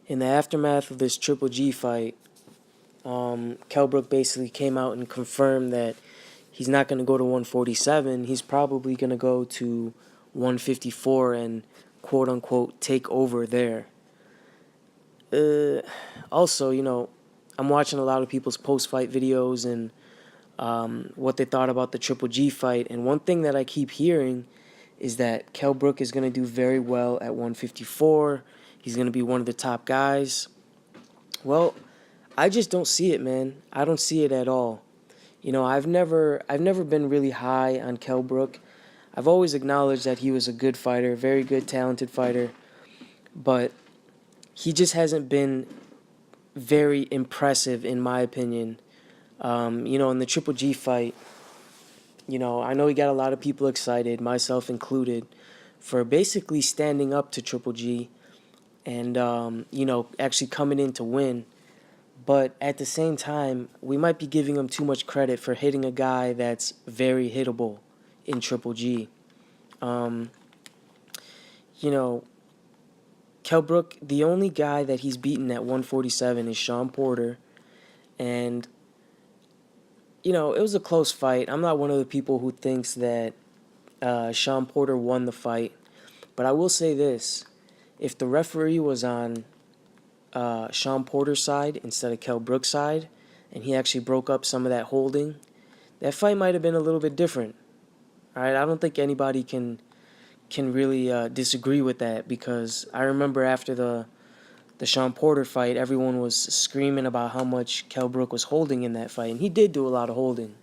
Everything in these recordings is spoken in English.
In the aftermath of this Triple G fight, Kell Brook basically came out and confirmed that he's not going to go to 147. He's probably going to go to 154 and quote unquote take over there. Also, I'm watching a lot of people's post fight videos and what they thought about the Triple G fight. And one thing that I keep hearing is that Kell Brook is going to do very well at 154. He's going to be one of the top guys. Well, I just don't see it, man. I don't see it at all. I've never been really high on Kell Brook. I've always acknowledged that he was a good fighter, very good, talented fighter, but he just hasn't been very impressive in my opinion. In the Triple G fight, I know he got a lot of people excited, myself included, for basically standing up to Triple G and actually coming in to win. But at the same time, we might be giving him too much credit for hitting a guy that's very hittable in Triple G. Um, you know, Kell Brook, the only guy that he's beaten at 147 is Sean Porter. And, it was a close fight. I'm not one of the people who thinks that Sean Porter won the fight. But I will say this. If the referee was on Sean Porter's side instead of Kell Brook's side, and he actually broke up some of that holding, that fight might have been a little bit different. All right, I don't think anybody can really disagree with that, because I remember after the Sean Porter fight, everyone was screaming about how much Kell Brook was holding in that fight, and he did do a lot of holding.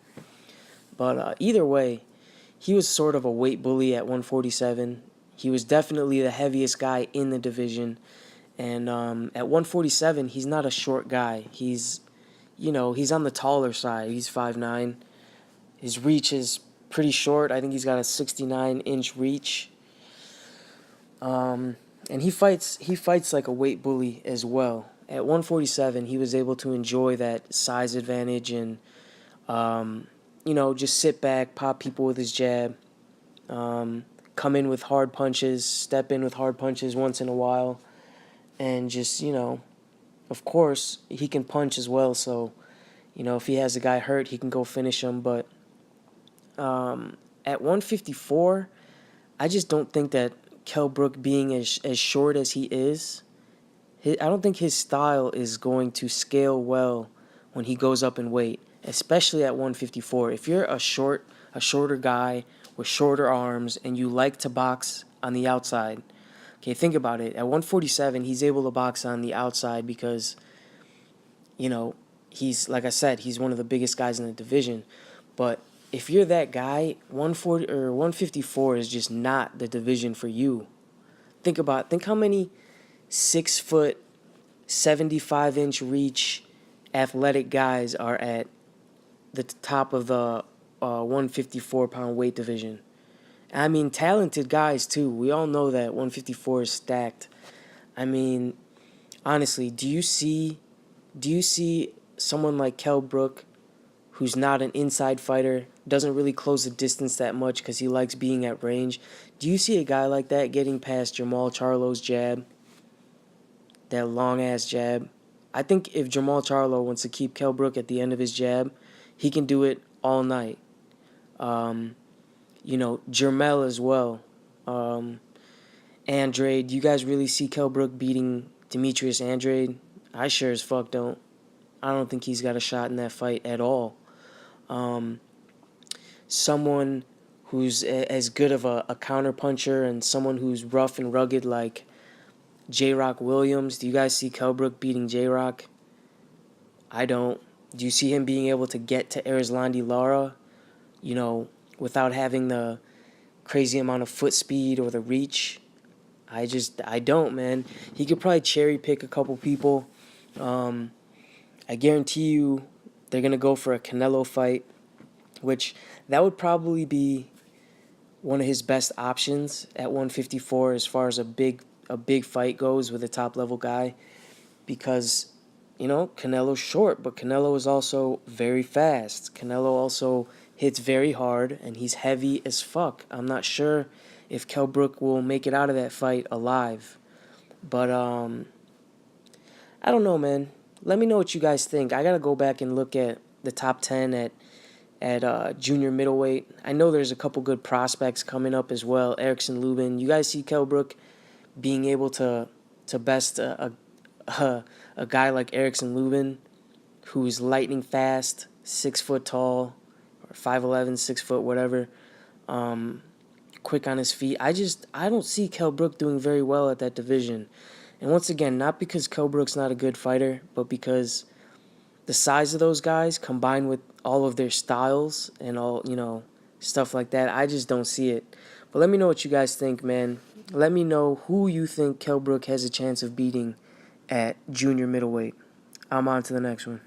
But either way, he was sort of a weight bully at 147. He was definitely the heaviest guy in the division. And at 147, he's not a short guy. He's on the taller side. He's 5'9". His reach is pretty short. I think he's got a 69-inch reach. And he fights like a weight bully as well. At 147, he was able to enjoy that size advantage and, just sit back, pop people with his jab, come in with hard punches, step in with hard punches once in a while. And just, of course, he can punch as well. So, if he has a guy hurt, he can go finish him. But at 154, I just don't think that Kell Brook, being as short as he is, I don't think his style is going to scale well when he goes up in weight, especially at 154. If you're a shorter guy with shorter arms and you like to box on the outside, okay, think about it. At 147, he's able to box on the outside because, he's, like I said, he's one of the biggest guys in the division. But if you're that guy, 140 or 154 is just not the division for you. Think how many 6 foot, 75-inch reach athletic guys are at the top of the 154-pound weight division. I mean, talented guys, too. We all know that 154 is stacked. I mean, honestly, do you see someone like Kell Brook, who's not an inside fighter, doesn't really close the distance that much because he likes being at range? Do you see a guy like that getting past Jamal Charlo's jab, that long-ass jab? I think if Jamal Charlo wants to keep Kell Brook at the end of his jab, he can do it all night. Jermel as well. Andrade, do you guys really see Kell Brook beating Demetrius Andrade? I sure as fuck don't. I don't think he's got a shot in that fight at all. Someone who's as good of a counterpuncher and someone who's rough and rugged like J-Rock Williams, do you guys see Kell Brook beating J-Rock? I don't. Do you see him being able to get to Erislandy Lara, without having the crazy amount of foot speed or the reach? I don't, man. He could probably cherry pick a couple people. I guarantee you they're going to go for a Canelo fight, which that would probably be one of his best options at 154 as far as a big fight goes with a top-level guy, because, Canelo's short, but Canelo is also very fast. Canelo also hits very hard, and he's heavy as fuck. I'm not sure if Kell Brook will make it out of that fight alive. But, I don't know, man. Let me know what you guys think. I gotta go back and look at the top 10 at junior middleweight. I know there's a couple good prospects coming up as well. Erickson Lubin. You guys see Kell Brook being able to best a guy like Erickson Lubin, who's lightning fast, 6 foot tall, or 5'11", 6 foot, whatever. Quick on his feet. I don't see Kell Brook doing very well at that division. And once again, not because Kell Brook's not a good fighter, but because the size of those guys combined with all of their styles and all, stuff like that, I just don't see it. But let me know what you guys think, man. Let me know who you think Kell Brook has a chance of beating at junior middleweight. I'm on to the next one.